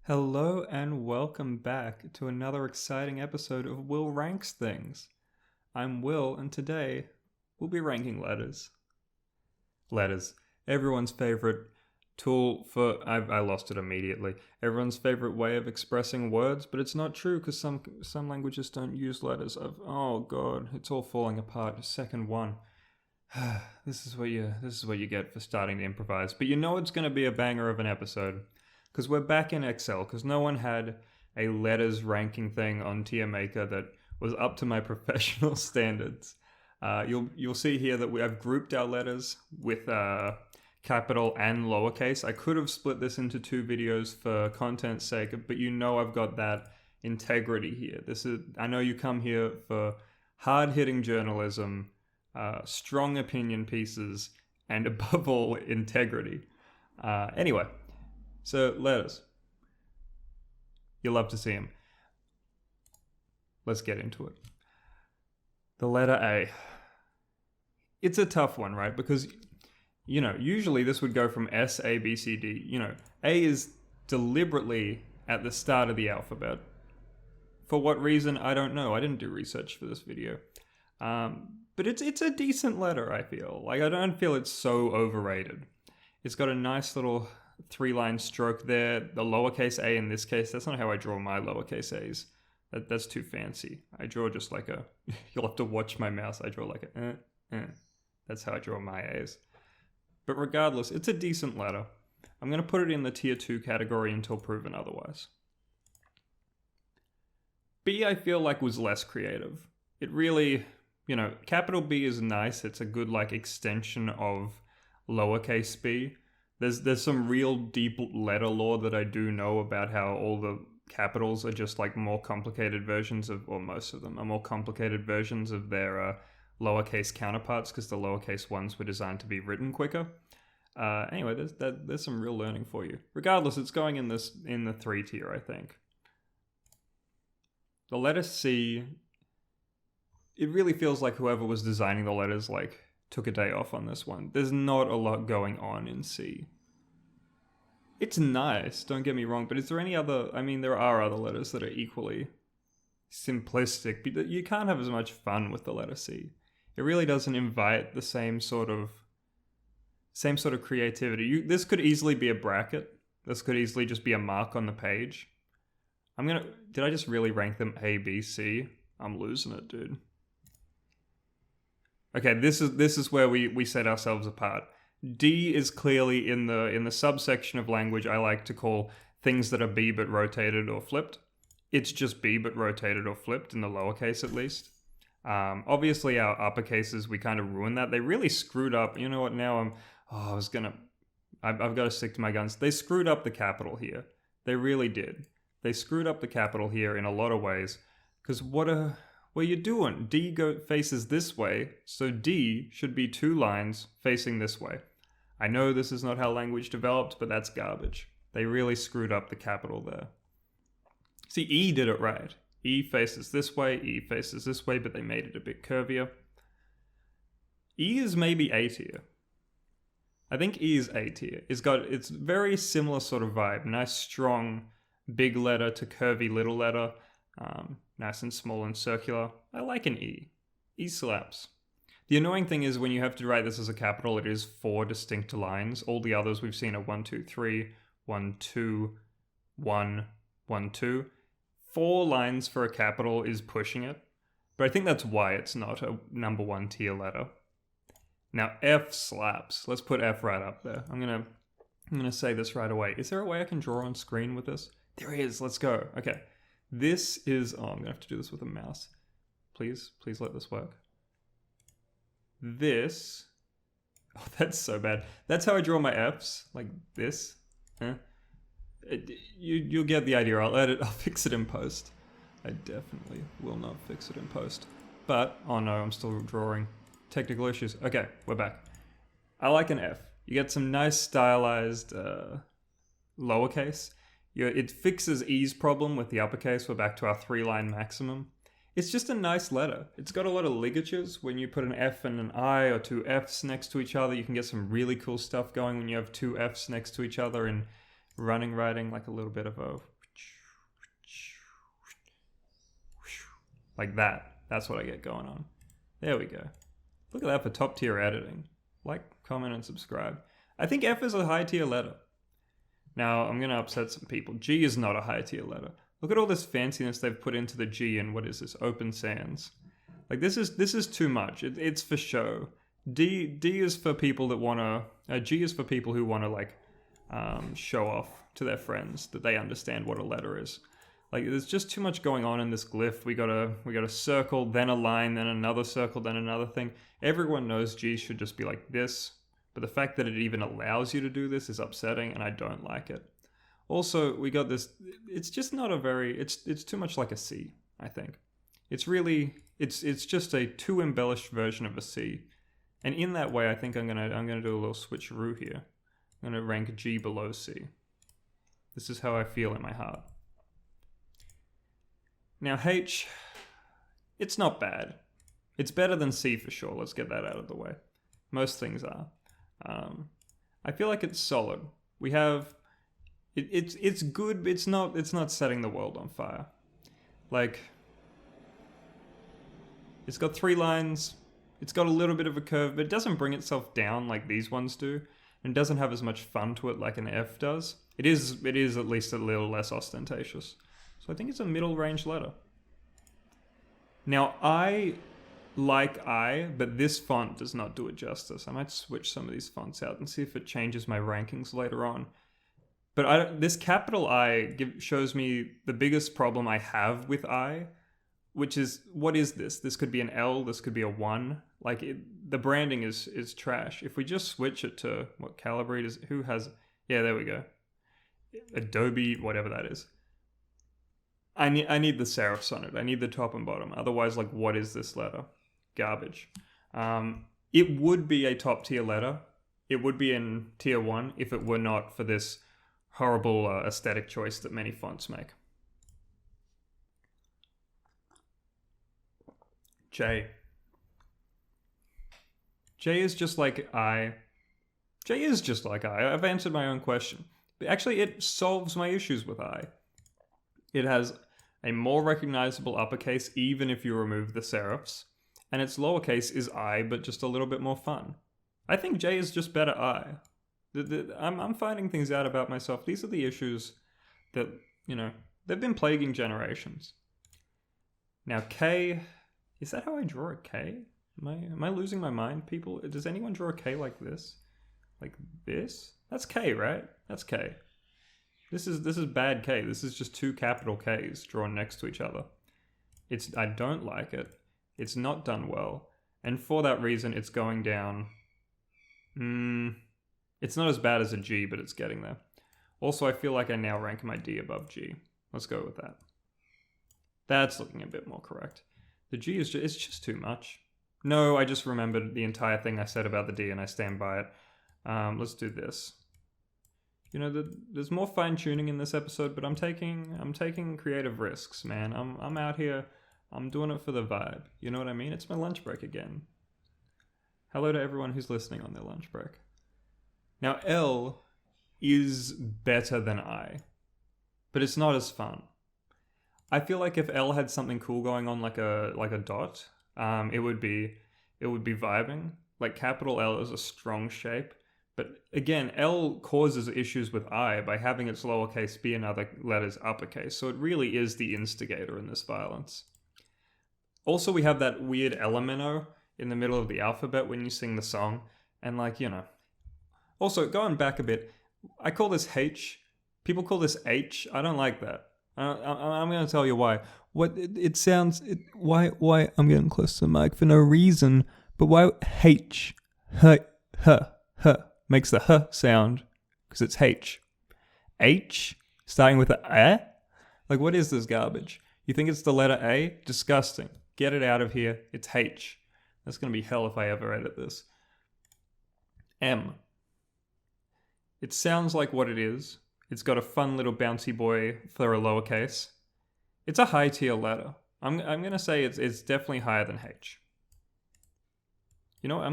Hello and welcome back to another exciting episode of Will Ranks Things. I'm Will and today we'll be ranking letters. Letters. Everyone's favorite tool for... I lost it immediately. Everyone's favorite way of expressing words, but it's not true because some languages don't use letters. Oh god, it's all falling apart. Second one. This is what you get for starting to improvise. But you know it's going to be a banger of an episode. Because we're back in Excel, because no one had a letters ranking thing on Tier Maker that was up to my professional standards. You'll see here that I've grouped our letters with capital and lowercase. I could have split this into two videos for content's sake, but you know I've got that integrity here. I know you come here for hard-hitting journalism, strong opinion pieces, and above all, integrity. Anyway. So, letters. You love to see them. Let's get into it. The letter A. It's a tough one, right? Because, usually this would go from S, A, B, C, D. A is deliberately at the start of the alphabet. For what reason, I don't know. I didn't do research for this video. But it's a decent letter, I feel. I don't feel it's so overrated. It's got a nice little... 3-line stroke there. The lowercase a in this case, that's not how I draw my lowercase a's. That's too fancy. I draw just like a... You'll have to watch my mouse. I draw like a... That's how I draw my a's. But regardless, it's a decent letter. I'm going to put it in the tier 2 category until proven otherwise. B, I feel like was less creative. It really... capital B is nice. It's a good extension of lowercase b. There's some real deep letter lore that I do know about how all the capitals are just more complicated versions of, or most of them are more complicated versions of their lowercase counterparts because the lowercase ones were designed to be written quicker. Anyway, there's some real learning for you. Regardless, it's going in the 3 tier, I think. The letter C, it really feels like whoever was designing the letters took a day off on this one. There's not a lot going on in C. It's nice, don't get me wrong, but is there any other... there are other letters that are equally simplistic, but you can't have as much fun with the letter C. It really doesn't invite the same sort of creativity. This could easily be a bracket. This could easily just be a mark on the page. Did I just really rank them A, B, C? I'm losing it, dude. Okay, this is where we set ourselves apart. D is clearly in the subsection of language I like to call things that are B but rotated or flipped. It's just B but rotated or flipped, in the lowercase at least. Obviously our uppercases, we kind of ruined that. They really screwed up. You know what, now I've got to stick to my guns. They screwed up the capital here. They really did. They screwed up the capital here in a lot of ways. Because what are you doing? D faces this way, so D should be 2 lines facing this way. I know this is not how language developed, but that's garbage. They really screwed up the capital there. See, E did it right. E faces this way, E faces this way, but they made it a bit curvier. E is maybe A tier. I think E is A tier. It's very similar sort of vibe. Nice, strong, big letter to curvy little letter. Nice and small and circular. I like an E. E slaps. The annoying thing is when you have to write this as a capital, it is 4 distinct lines. All the others we've seen are 1, 2, 3, 1, 2, 1, 1, 2. 4 lines for a capital is pushing it, but I think that's why it's not a number 1 tier letter. Now F slaps. Let's put F right up there. I'm gonna say this right away. Is there a way I can draw on screen with this? There is. Let's go. Okay. This is... Oh, I'm gonna have to do this with a mouse. Please let this work. This... Oh, that's so bad. That's how I draw my Fs, like this. You'll get the idea. I'll fix it in post. I definitely will not fix it in post. But, oh no, I'm still drawing. Technical issues. Okay, we're back. I like an F. You get some nice stylized lowercase. It fixes E's problem with the uppercase. We're back to our 3-line maximum. It's just a nice letter. It's got a lot of ligatures. When you put an F and an I or 2 Fs next to each other, you can get some really cool stuff going when you have 2 Fs next to each other in running writing, like a little bit of a Like that. That's what I get going on. There we go. Look at that for top tier editing. Like, comment, and subscribe. I think F is a high tier letter. Now, I'm going to upset some people. G is not a high tier letter. Look at all this fanciness they've put into the G in, what is this, Open Sans. Like, this is too much. It's for show. D is for people that want to... G is for people who want to, like, show off to their friends that they understand what a letter is. Like, there's just too much going on in this glyph. We got a circle, then a line, then another circle, then another thing. Everyone knows G should just be like this. But the fact that it even allows you to do this is upsetting, and I don't like it. Also, we got this... It's just not a very... It's too much like a C, I think. It's really... It's just a too embellished version of a C. And in that way, I think I'm gonna do a little switcheroo here. I'm gonna rank G below C. This is how I feel in my heart. Now H, it's not bad. It's better than C for sure. Let's get that out of the way. Most things are. I feel like it's solid. We have... It's good, but it's not setting the world on fire. Like... It's got 3 lines, it's got a little bit of a curve, but it doesn't bring itself down like these ones do, and it doesn't have as much fun to it like an F does. It is at least a little less ostentatious. So I think it's a middle range letter. Now I like I, but this font does not do it justice. I might switch some of these fonts out and see if it changes my rankings later on. But this capital I shows me the biggest problem I have with I, which is, what is this? This could be an L, this could be a 1. Like, the branding is trash. If we just switch it to, what Calibrate is, who has, yeah, there we go. Adobe, whatever that is. I need the serifs on it. I need the top and bottom. Otherwise, like, what is this letter? Garbage. It would be a top tier letter. It would be in tier 1 if it were not for this horrible aesthetic choice that many fonts make. J. J is just like I. J is just like I. I've answered my own question. But actually, it solves my issues with I. It has a more recognizable uppercase even if you remove the serifs. And its lowercase is I, but just a little bit more fun. I think J is just better I. I'm finding things out about myself. These are the issues that, they've been plaguing generations. Now K... Is that how I draw a K? Am I losing my mind, people? Does anyone draw a K like this? Like this? That's K, right? That's K. This is bad K. This is just 2 capital Ks drawn next to each other. I don't like it. It's not done well. And for that reason, it's going down. It's not as bad as a G, but it's getting there. Also, I feel like I now rank my D above G. Let's go with that. That's looking a bit more correct. The G is it's just too much. No, I just remembered the entire thing I said about the D and I stand by it. Let's do this. There's more fine tuning in this episode, but I'm taking creative risks, man. I'm out here. I'm doing it for the vibe. You know what I mean? It's my lunch break again. Hello to everyone who's listening on their lunch break. Now L is better than I, but it's not as fun. I feel like if L had something cool going on, like a dot, it would be vibing. Like capital L is a strong shape, but again, L causes issues with I by having its lowercase be another letter's uppercase. So it really is the instigator in this violence. Also, we have that weird elemento in the middle of the alphabet when you sing the song, and Also, going back a bit, I call this H. People call this H. I don't like that. I'm going to tell you why. It sounds... Why I'm getting close to the mic for no reason, but why H? H makes the H sound, because it's H. H? Starting with a? Like, what is this garbage? You think it's the letter A? Disgusting. Get it out of here. It's H. That's going to be hell if I ever edit this. M. It sounds like what it is. It's got a fun little bouncy boy for a lowercase. It's a high tier letter. I'm gonna say it's definitely higher than H. You know what?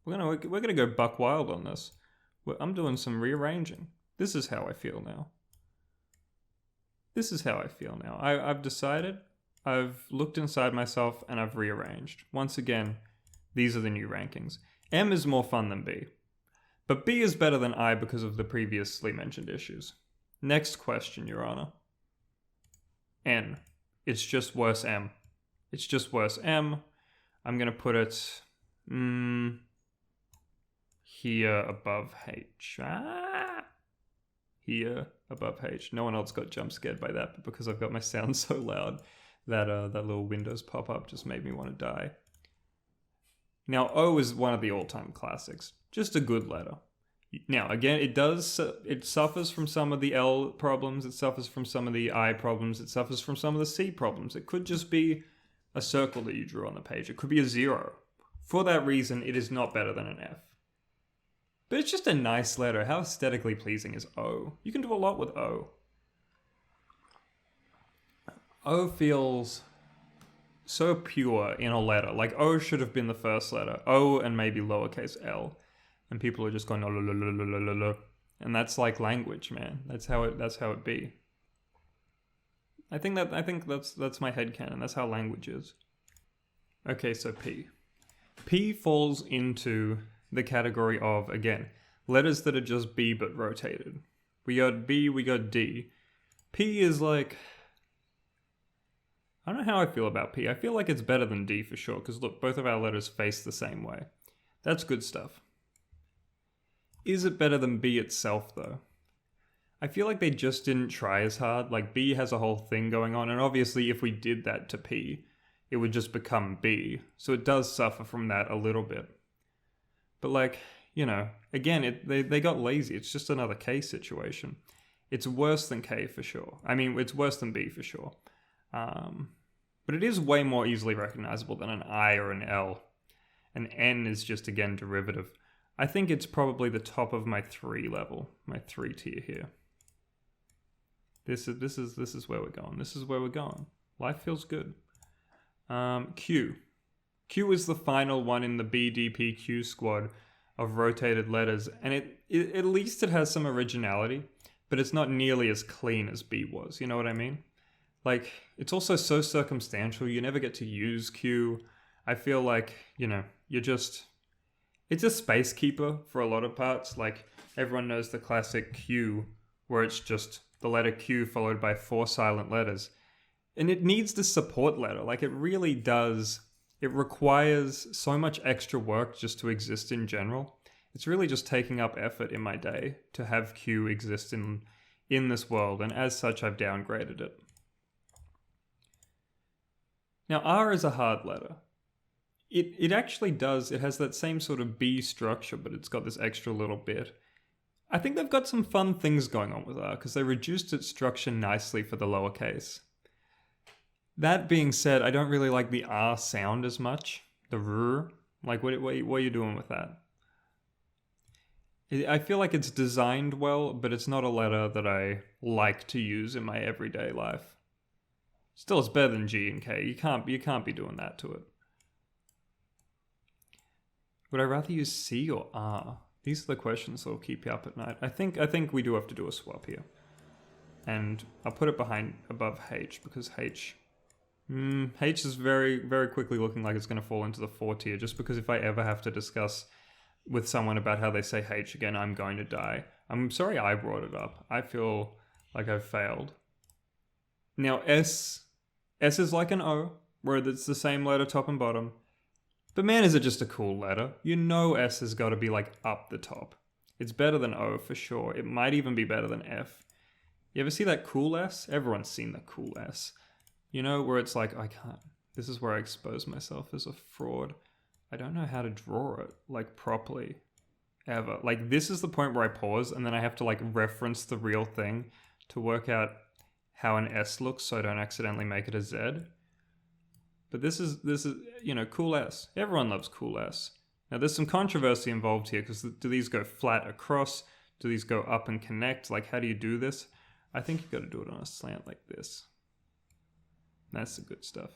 We're gonna go buck wild on this. I'm doing some rearranging. This is how I feel now. This is how I feel now. I've decided, I've looked inside myself, and I've rearranged. Once again, these are the new rankings. M is more fun than B. But B is better than I because of the previously mentioned issues. Next question, Your Honor. N. It's just worse M. It's just worse M. I'm going to put it here above H. Here above H. No one else got jump scared by that, but because I've got my sound so loud, that little Windows pop-up just made me want to die. Now, O is one of the all-time classics. Just a good letter. Now, again, it suffers from some of the L problems, it suffers from some of the I problems, it suffers from some of the C problems. It could just be a circle that you drew on the page. It could be a 0. For that reason, it is not better than an F. But it's just a nice letter. How aesthetically pleasing is O? You can do a lot with O. O feels so pure in a letter. Like O should have been the first letter. O and maybe lowercase l. And people are just going, la. And that's like language, man. That's how it be. I think that's my headcanon. That's how language is. Okay, so P. P falls into the category of, again, letters that are just B but rotated. We got B, we got D. P is like, I don't know how I feel about P. I feel like it's better than D for sure, because look, both of our letters face the same way. That's good stuff. Is it better than B itself, though? I feel like they just didn't try as hard. Like, B has a whole thing going on, and obviously if we did that to P, it would just become B. So it does suffer from that a little bit. But like, you know, again, they got lazy. It's just another K situation. It's worse than K for sure. I mean, it's worse than B for sure. But it is way more easily recognizable than an I or an L. An N is just, again, derivative. I think it's probably the top of my 3 level, my 3 tier here. This is where we're going. This is where we're going. Life feels good. Q. Q is the final one in the BDPQ squad of rotated letters, and at least it has some originality, but it's not nearly as clean as B was. You know what I mean? Like, it's also so circumstantial. You never get to use Q. I feel like, you know, it's a space keeper for a lot of parts. Like, everyone knows the classic Q, where it's just the letter Q followed by 4 silent letters. And it needs the support letter. Like, it really does. It requires so much extra work just to exist in general. It's really just taking up effort in my day to have Q exist in this world. And as such, I've downgraded it. Now, R is a hard letter. It actually does. It has that same sort of B structure, but it's got this extra little bit. I think they've got some fun things going on with R because they reduced its structure nicely for the lowercase. That being said, I don't really like the R sound as much. The R. Like, what are you doing with that? I feel like it's designed well, but it's not a letter that I like to use in my everyday life. Still, it's better than G and K. You can't be doing that to it. Would I rather use C or R? These are the questions that will keep you up at night. I think we do have to do a swap here. And I'll put it above H, because H is very, very quickly looking like it's going to fall into the 4 tier, just because if I ever have to discuss with someone about how they say H again, I'm going to die. I'm sorry I brought it up. I feel like I've failed. Now, S is like an O, where it's the same letter top and bottom. But man, is it just a cool letter. You know S has got to be like up the top. It's better than O for sure. It might even be better than F. You ever see that cool S? Everyone's seen the cool S. You know, where it's like, I can't. This is where I expose myself as a fraud. I don't know how to draw it, like, properly. Ever. Like, this is the point where I pause and then I have to, like, reference the real thing to work out how an S looks so I don't accidentally make it a Z. But this is, you know, cool S. Everyone loves cool S. Now, there's some controversy involved here, because do these go flat across? Do these go up and connect? Like, how do you do this? I think you got to do it on a slant like this. That's the good stuff.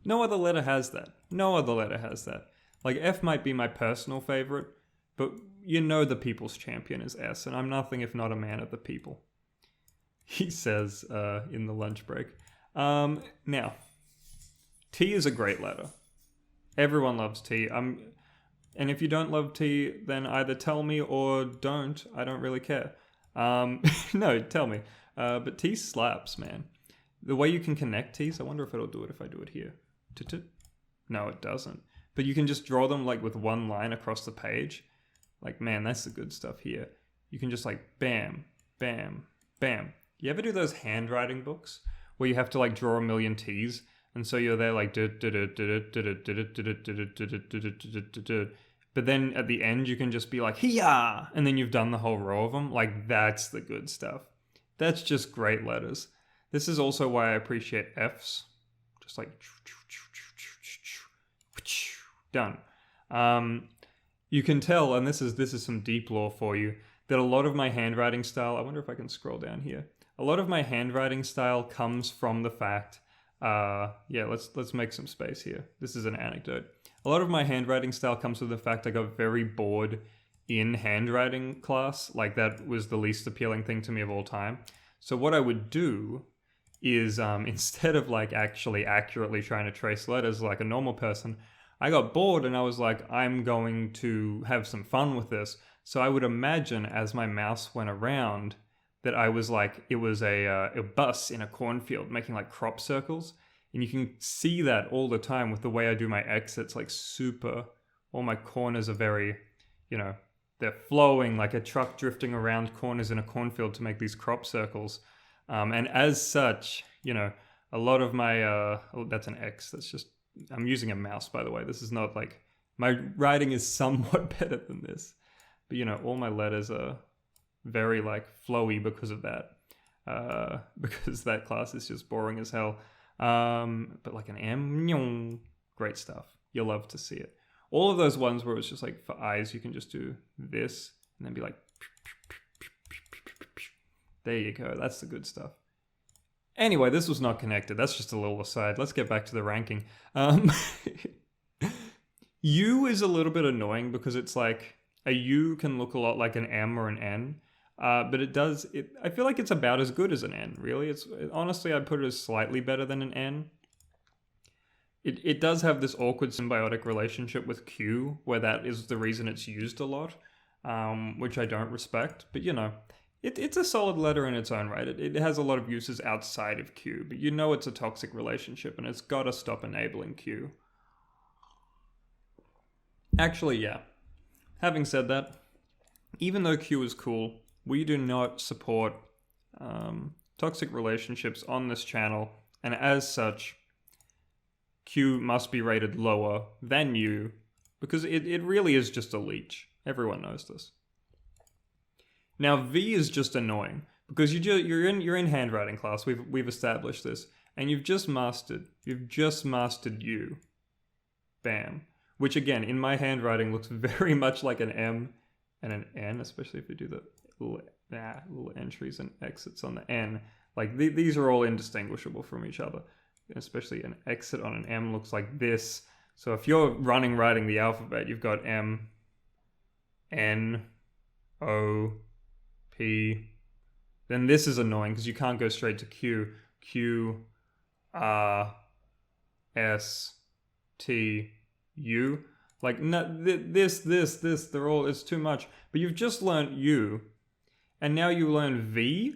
No other letter has that. No other letter has that. Like, F might be my personal favorite, but you know the people's champion is S, and I'm nothing if not a man of the people. he says in the lunch break. Now, T is a great letter. Everyone loves T. And if you don't love T, then either tell me or don't. I don't really care. No, tell me. But T slaps, man. The way you can connect T's, I wonder if it'll do it if I do it here. No, it doesn't. But you can just draw them like with one line across the page. Like, man, that's the good stuff here. You can just like bam, bam, bam. You ever do those handwriting books where you have to like draw a million T's? And so you're there like... But then at the end you can just be like, hiya! And then you've done the whole row of them. Like, that's the good stuff. That's just great letters. This is also why I appreciate F's. Just like... Done. You can tell, and this is some deep lore for you, that a lot of my handwriting style... I wonder if I can scroll down here. A lot of my handwriting style comes from the fact... let's make some space here. This is an anecdote. A lot of my handwriting style comes from the fact I got very bored in handwriting class. Like, that was the least appealing thing to me of all time. So what I would do is, instead of like actually accurately trying to trace letters like a normal person, I got bored and I was like, I'm going to have some fun with this. So I would imagine as my mouse went around that I was like, it was a bus in a cornfield making like crop circles. And you can see that all the time with the way I do my exits, like super, all my corners are very, they're flowing like a truck drifting around corners in a cornfield to make these crop circles. And as such, a lot of my, that's an X, that's just, I'm using a mouse, by the way. This is not like, my writing is somewhat better than this. But, all my letters are very like flowy because of that. Because that class is just boring as hell. But like an M, great stuff. You'll love to see it. All of those ones where it's just like for eyes, you can just do this and then be like, there you go. That's the good stuff. Anyway, this was not connected. That's just a little aside. Let's get back to the ranking. U is a little bit annoying because it's like a U can look a lot like an M or an N. But I feel like it's about as good as an N, really. Honestly, I'd put it as slightly better than an N. It does have this awkward symbiotic relationship with Q, where that is the reason it's used a lot, which I don't respect. But, it's a solid letter in its own right. It has a lot of uses outside of Q, but it's a toxic relationship, and it's got to stop enabling Q. Actually, yeah. Having said that, even though Q is cool, we do not support toxic relationships on this channel, and as such, Q must be rated lower than U, because it really is just a leech. Everyone knows this. Now, V is just annoying, because you're in handwriting class, we've established this, and you've just mastered U. Bam. Which again, in my handwriting, looks very much like an M and an N, especially if you do the little entries and exits on the N. Like, these are all indistinguishable from each other. Especially an exit on an M looks like this. So if you're writing the alphabet, you've got M, N, O, P. Then this is annoying because you can't go straight to Q. Q, R, S, T, U. Like, no, this, they're all, it's too much. But you've just learned U, and now you learn V?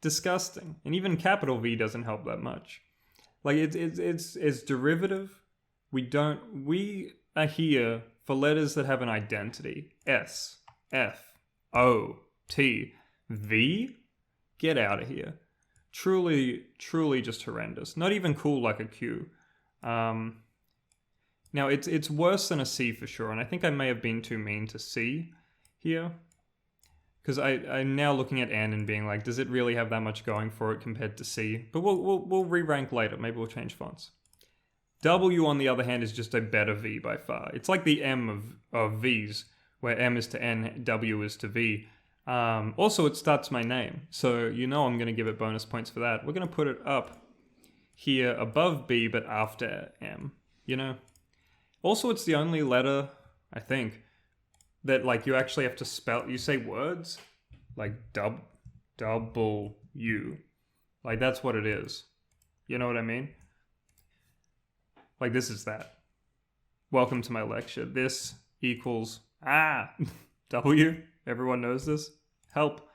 Disgusting. And even capital V doesn't help that much. Like, it's derivative. We are here for letters that have an identity. S, F, O, T, V? Get out of here. Truly just horrendous. Not even cool like a Q. Now, it's worse than a C for sure, and I think I may have been too mean to C here. Because I'm now looking at N and being like, does it really have that much going for it compared to C? But we'll re-rank later. Maybe we'll change fonts. W, on the other hand, is just a better V by far. It's like the M of Vs, where M is to N, W is to V. Also, it starts my name, so I'm going to give it bonus points for that. We're going to put it up here above B, but after M, Also, it's the only letter, I think, that, like, you actually have to spell. You say words like double U. Like, that's what it is. You know what I mean? Like, this is that. Welcome to my lecture. This equals W. Everyone knows this. Help.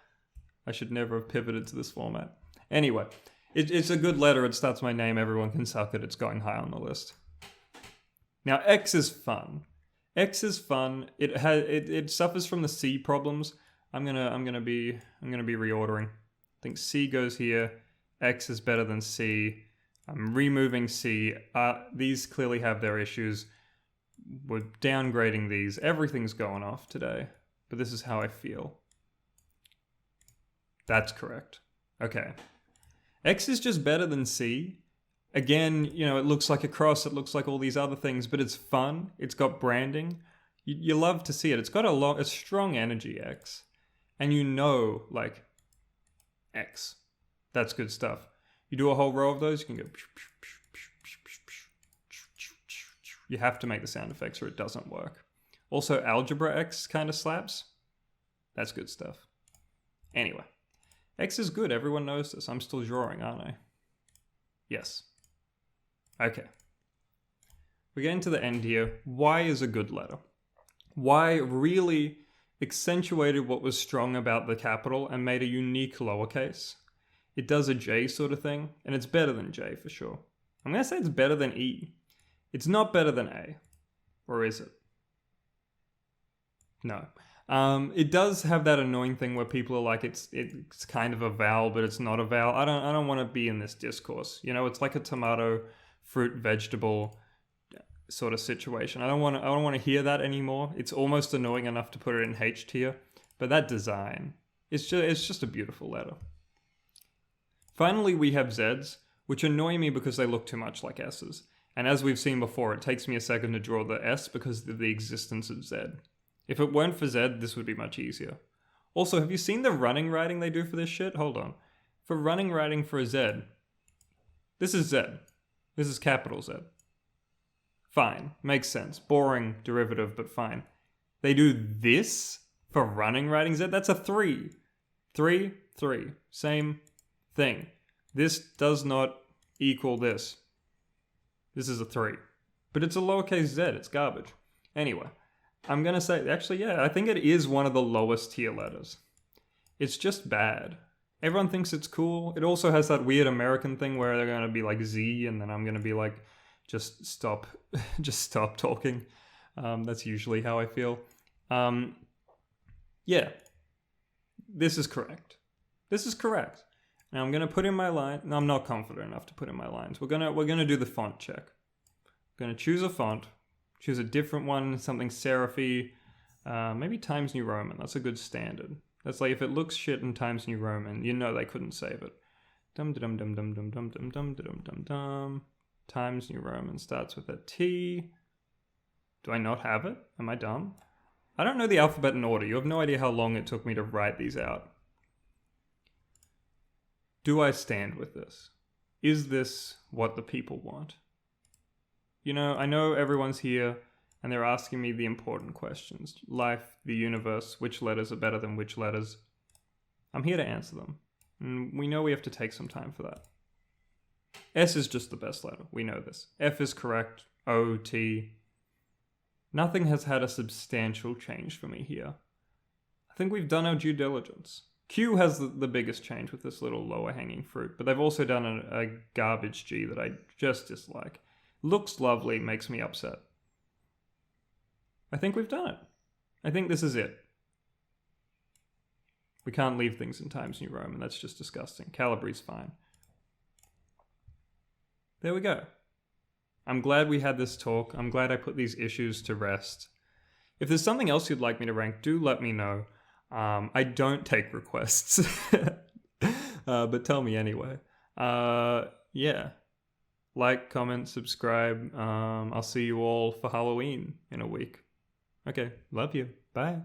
I should never have pivoted to this format. Anyway, it's a good letter. It starts my name. Everyone can suck it. It's going high on the list. Now, X is fun. X is fun. It suffers from the C problems. I'm gonna be reordering. I think C goes here. X is better than C. I'm removing C. These clearly have their issues. We're downgrading these. Everything's going off today. But this is how I feel. That's correct. Okay. X is just better than C. Again, it looks like a cross. It looks like all these other things, but it's fun. It's got branding. You love to see it. It's got a strong energy, X. And like, X. That's good stuff. You do a whole row of those, you can go... You have to make the sound effects or it doesn't work. Also, Algebra X kind of slaps. That's good stuff. Anyway. X is good. Everyone knows this. I'm still drawing, aren't I? Yes. Okay. We're getting to the end here. Y is a good letter. Y really accentuated what was strong about the capital and made a unique lowercase. It does a J sort of thing, and it's better than J for sure. I'm going to say it's better than E. It's not better than A. Or is it? No. It does have that annoying thing where people are like, it's kind of a vowel, but it's not a vowel. I don't want to be in this discourse. It's like a tomato, fruit, vegetable sort of situation. I don't want to hear that anymore. It's almost annoying enough to put it in H tier, but that design, it's just a beautiful letter. Finally, we have Zs, which annoy me because they look too much like S's. And as we've seen before, it takes me a second to draw the S because of the existence of Z. If it weren't for Z, this would be much easier. Also, have you seen the running writing they do for this shit? Hold on. For running writing for a Z, this is Z. This is capital Z. Fine. Makes sense. Boring derivative, but fine. They do this for running writing Z? That's a 3. 3, 3. Same thing. This does not equal this. This is a 3. But it's a lowercase z. It's garbage. Anyway, I'm going to say, actually, yeah, I think it is one of the lowest tier letters. It's just bad. Everyone thinks it's cool. It also has that weird American thing where they're going to be like Z, and then I'm going to be like, just stop talking. That's usually how I feel. Yeah, this is correct. This is correct. Now I'm going to put in my line. No, I'm not confident enough to put in my lines. We're going to do the font check. I'm going to choose a font, choose a different one, something serify, maybe Times New Roman. That's a good standard. That's like if it looks shit in Times New Roman, they couldn't save it. Dum dum dum dum dum dum dum dum dum dum dum. Times New Roman starts with a T. Do I not have it? Am I dumb? I don't know the alphabet in order. You have no idea how long it took me to write these out. Do I stand with this? Is this what the people want? I know everyone's here and they're asking me the important questions. Life, the universe, which letters are better than which letters. I'm here to answer them. And we know we have to take some time for that. S is just the best letter. We know this. F is correct. O, T. Nothing has had a substantial change for me here. I think we've done our due diligence. Q has the biggest change with this little lower hanging fruit, but they've also done a garbage G that I just dislike. Looks lovely, makes me upset. I think we've done it. I think this is it. We can't leave things in Times New Roman. That's just disgusting. Calabri's fine. There we go. I'm glad we had this talk. I'm glad I put these issues to rest. If there's something else you'd like me to rank, do let me know. I don't take requests, but tell me anyway. Yeah. Like, comment, subscribe. I'll see you all for Halloween in a week. Okay, love you. Bye.